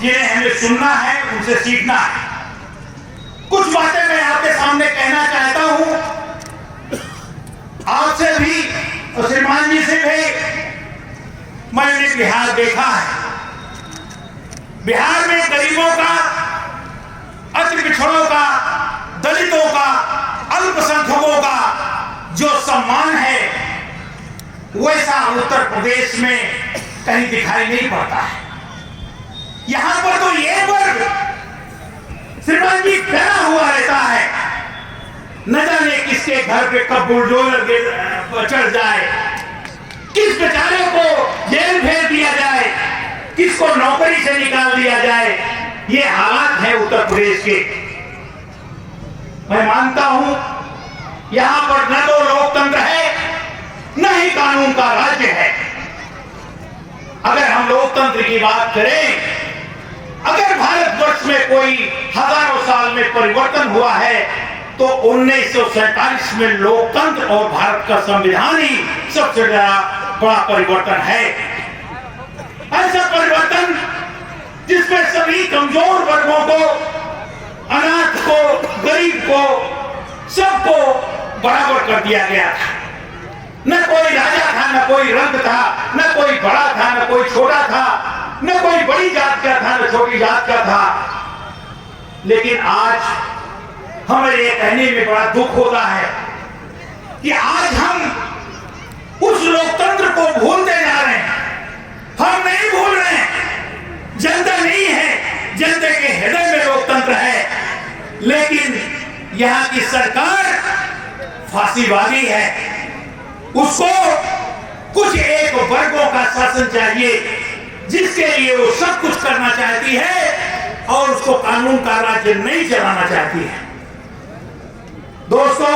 जिन्हें हमें सुनना है, उनसे सीखना है। कुछ बातें मैं आपके सामने कहना चाहता हूं, आपसे भी और श्रीमान जी से भी। मैंने बिहार देखा है। बिहार में गरीबों का, अति पिछड़ों का, दलितों का, अल्पसंख्यकों का जो सम्मान है, वैसा उत्तर प्रदेश में कहीं दिखाई नहीं पड़ता है। यहां पर तो ये वर्ग श्रीमान जी खड़ा हुआ रहता है, न जाने किसके घर पे कब बुलडोजर चढ़ जाए, किस बेचारे को जेल भेज दिया जाए, किसको नौकरी से निकाल दिया जाए। ये हालात है उत्तर प्रदेश के। मैं मानता हूं यहां पर न तो लोकतंत्र है, न ही कानून का राज्य है। अगर हम लोकतंत्र की बात करें, अगर भारतवर्ष में कोई हजारों साल में परिवर्तन हुआ है तो 1947 में लोकतंत्र और भारत का संविधान ही सबसे बड़ा परिवर्तन है। ऐसा परिवर्तन जिसमें सभी कमजोर वर्गों को, अनाथ को, गरीब को, सबको बराबर कर दिया गया था। न कोई राजा था, न कोई रंग था, न कोई बड़ा था, न कोई छोटा था, न कोई बड़ी जात का था, न छोटी जात का था। लेकिन आज हमें ये कहने में बड़ा दुख होता है कि आज हम उस लोकतंत्र को भूलते जा रहे हैं। हम नहीं भूल रहे हैं, जनता नहीं है, जनता के हृदय में लोकतंत्र है, लेकिन यहां की सरकार फांसीवादी है। उसको कुछ एक वर्गों का शासन चाहिए, जिसके लिए वो सब कुछ करना चाहती है और उसको कानून का राज्य नहीं चलाना चाहती है। दोस्तों,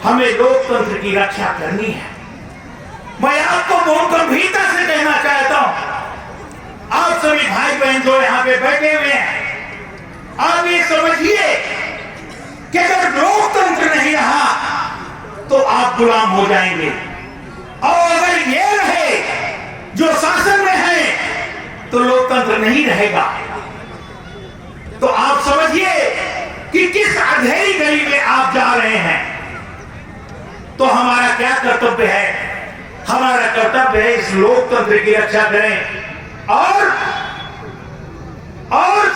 हमें लोकतंत्र की रक्षा करनी है। मैं आपको बहुत गंभीरता से कहना चाहता हूं, आप सभी भाई बहन जो यहां पे बैठे हुए हैं, आप ये समझिए कि अगर लोकतंत्र नहीं रहा तो आप गुलाम हो जाएंगे, और अगर ये रहे जो शासन में है तो लोकतंत्र नहीं रहेगा। तो आप समझिए कि किस अंधेरी गली में आप जा रहे हैं। तो हमारा क्या कर्तव्य है? हमारा कर्तव्य है इस लोकतंत्र की रक्षा करें और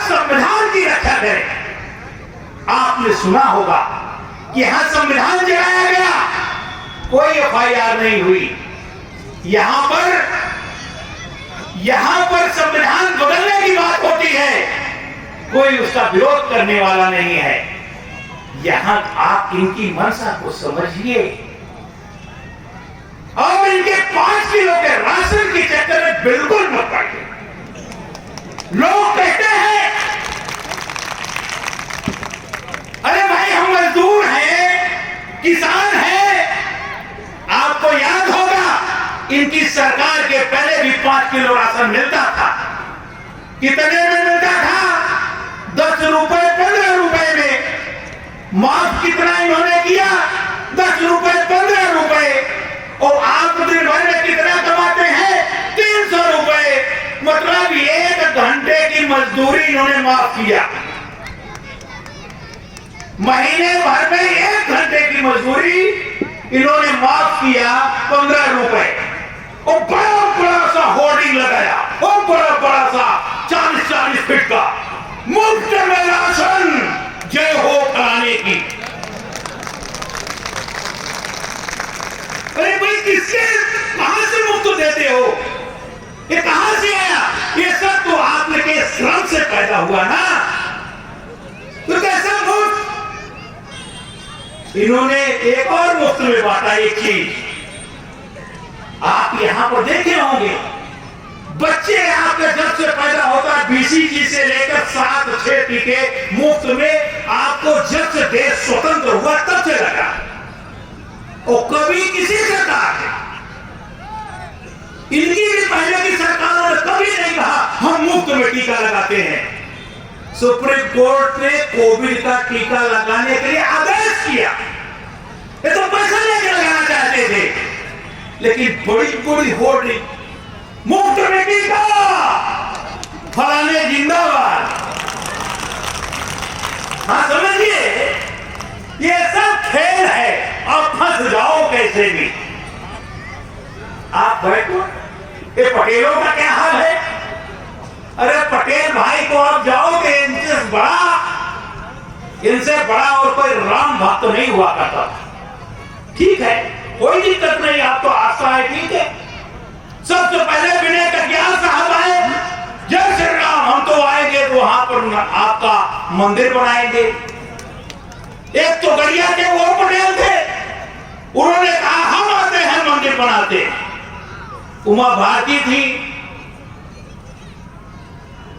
संविधान की रक्षा करें। आपने सुना होगा कि यहां संविधान जलाया गया, कोई एफआईआर नहीं हुई। यहां पर संविधान बदलने की बात होती है, कोई उसका विरोध करने वाला नहीं है। यहां आप इनकी मंशा को समझिए और इनके 5 किलो के राशन के चक्कर में बिल्कुल मत पड़िए। लोग कहते हैं अरे भाई हम मजदूर हैं, किसान हैं। आपको याद होगा इनकी सरकार के पहले भी 5 किलो राशन मिलता था। कितने में मिलता था? 10 रुपए, 15 रुपए में। माफ कितना इन्होंने किया? 10 रुपए, 15 रुपए। और आप दिन भर में कितना कमाते हैं? 300 रुपए। मतलब 1 घंटे की मजदूरी इन्होंने माफ किया। महीने भर में 1 घंटे की मजदूरी इन्होंने माफ किया 15 रुपए। और बड़ा बड़ा सा होर्डिंग लगाया, और बड़ा बड़ा सा 40-40 फीट का मुफ्त में राशन जय हो कराने की। अरे भाई किसके, कहां से मुफ्त देते हो? ये कहां से आया? ये सब तो आपके श्रम से पैदा हुआ ना, तो कैसा मुफ्त? इन्होंने एक और मुफ्त में बांटा एक चीज, आप यहां पर देखे होंगे, बच्चे आपके जब से पैदा होता है बीसीजी से लेकर 7-6 टीके मुफ्त में आपको जब से देश स्वतंत्र हुआ तब से लगा। और कभी किसी सरकार ने, इनकी भी पहले की सरकारों ने कभी नहीं कहा हम मुफ्त में टीका लगाते हैं। सुप्रीम कोर्ट ने कोविड का टीका लगाने के लिए आदेश किया। ये तो पैसा लेके लगाना चाहते थे, लेकिन बड़ी बड़ी होर्डिंग, मुफ्त में टीका, फलाने जिंदाबाद। हाँ समझिए, ये सब खेल है, अब फंस जाओ कैसे भी। आप बैठो, ये पटेलों का क्या हाल है? अरे पटेल भाई को आप जाओगे, इनसे बड़ा और कोई राम भक्त नहीं हुआ करता। ठीक है, कोई दिक्कत नहीं, आप तो आस्था है, ठीक है। सबसे पहले विनय कटियार साहब आए, जय श्री राम, हम तो आएंगे तो वहां पर आपका मंदिर बनाएंगे। एक तो गड़िया के वो पटेल थे, उन्होंने कहा हम आते हैं मंदिर बनाते। उमा भारती थी,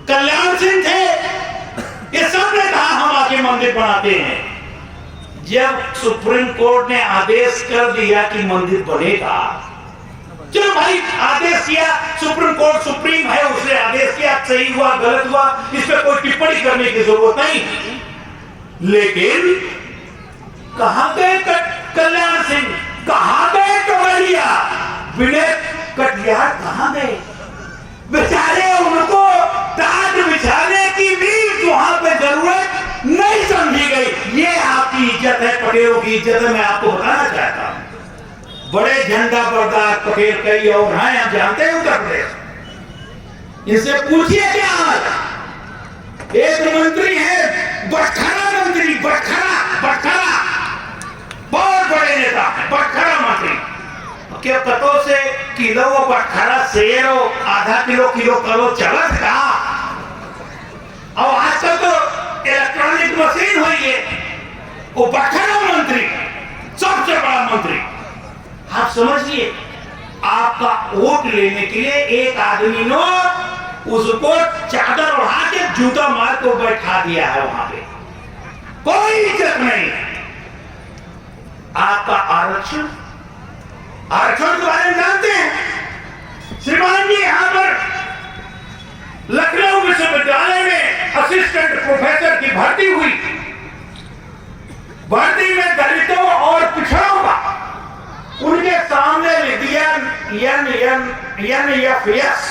कल्याण सिंह थे, ये सब ने कहा हम आके मंदिर बनाते हैं। जब सुप्रीम कोर्ट ने आदेश कर दिया कि मंदिर बनेगा, चलो भाई आदेश किया, सुप्रीम कोर्ट सुप्रीम है, उसने आदेश किया, सही हुआ गलत हुआ इस पे कोई टिप्पणी करने की जरूरत नहीं। लेकिन कहां गए कल्याण सिंह, कहां गए कवलिया, विनय कटियार कहां गए? बेचारे उनको टाट बिछाने की भी वहां पे जरूरत नहीं समझी गई। ये आपकी इज्जत है, पटेलों की इज्जत है, मैं आपको बताना चाहता हूं। बड़े झंडा बरदार पटेल कई और हैं, आप जानते हैं उत्तर प्रदेश। इनसे पूछिए क्या हाल। एक मंत्री है बटखरा मंत्री, बटखरा बहुत बड़े नेता है, बटखरा मंत्री। क्या कतो से किलो बटखरा शेर आधा किलो करो चलत का। और आजकल तो इलेक्ट्रॉनिक मशीन हुई है, वो बटखरा मंत्री सबसे बड़ा मंत्री। आप समझिए, आपका वोट लेने के लिए एक आदमी ने उसको चादर उड़ा के जूता मार को बैठा दिया है वहां पे, कोई इज्जत नहीं। आपका आरक्षण के बारे में जानते हैं? श्रीमान जी यहाँ पर लखनऊ विश्वविद्यालय में असिस्टेंट प्रोफेसर की भर्ती हुई। भर्ती में दलितों और पिछड़ों का उनके सामने लिख दिया NFS,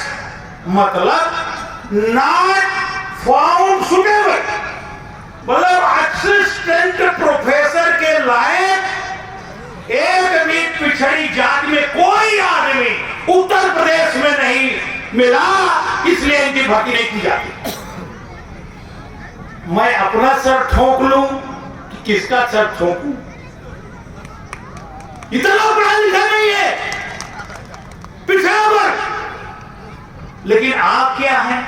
मतलब नॉट फाउंड सुटेबल, मतलब असिस्टेंट प्रोफेसर के लायक एक भी पिछड़ी जाति में कोई आदमी उत्तर प्रदेश में नहीं मिला, इसलिए इनकी भर्ती नहीं की जाती। मैं अपना सर ठोक लूं कि किसका सर ठोकूं? इतना पढ़ा लिखा नहीं है पिछड़ा वर्ग। लेकिन आप क्या हैं?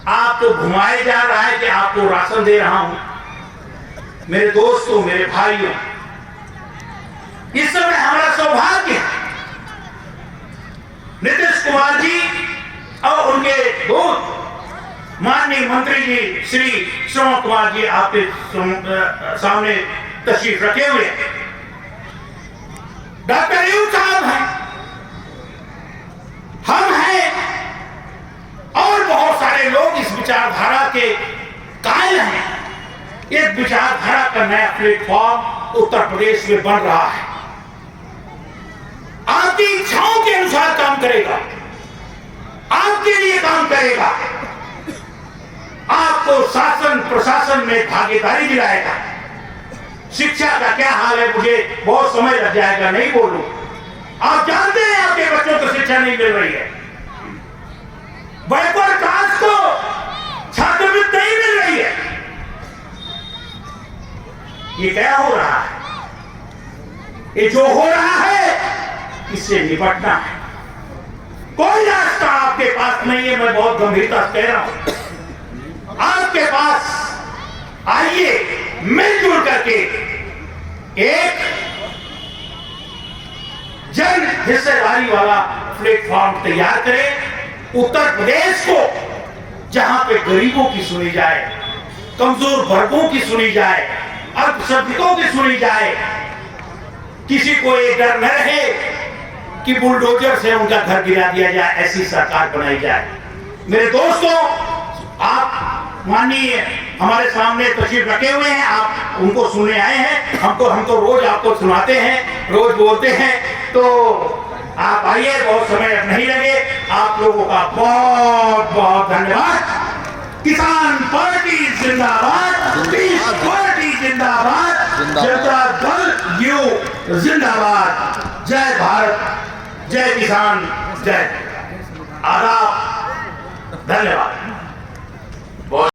आप तो घुमाए जा रहा है कि आपको राशन दे रहा हूं। मेरे दोस्तों, मेरे भाइयों, इस समय हमारा सौभाग्य है नीतीश कुमार जी और उनके दोस्त माननीय मंत्री जी श्री श्रवण कुमार जी आपके सामने तशरीफ रखे हुए हैं। डॉक्टर यूं साहब हैं, हम हैं, और बहुत सारे लोग इस विचारधारा के कायल हैं। एक विचारधारा का नया प्लेटफॉर्म उत्तर प्रदेश में बन रहा है। आपकी इच्छाओं के अनुसार काम करेगा, आपके लिए काम करेगा, आपको शासन प्रशासन में भागीदारी दिलाएगा। शिक्षा का क्या हाल है, मुझे बहुत समय लग जाएगा, नहीं बोलूं। आप जानते हैं आपके बच्चों को शिक्षा नहीं मिल रही है, बैकवर्ड कास्ट को छात्रवृत्ति नहीं मिल रही है। ये क्या हो रहा है? ये जो हो रहा है इससे निपटना है। कोई रास्ता आपके पास नहीं है, मैं बहुत गंभीरता से कह रहा हूं। आपके पास आइए, मिलजुल करके एक जन हिस्सेदारी वाला प्लेटफॉर्म तैयार करें। उत्तर प्रदेश को जहां पे गरीबों की सुनी जाए, कमजोर वर्गों की सुनी जाए, अल्पसंख्यकों की सुनी जाए, किसी को ये डर न रहे कि बुलडोजर से उनका घर गिरा दिया जाए, ऐसी सरकार बनाई जाए। मेरे दोस्तों, आप माननीय हमारे सामने तशरीफ रखे हुए हैं, आप उनको सुनने आए हैं। हम तो रोज आपको सुनाते हैं, रोज बोलते हैं, तो आप आइए, बहुत समय अब नहीं लगे। आप लोगों का बहुत बहुत धन्यवाद। किसान पार्टी जिंदाबाद, पीस पार्टी जिंदाबाद, जनता दल यू जिंदाबाद। जय भारत, जय किसान, जय आदाब, धन्यवाद।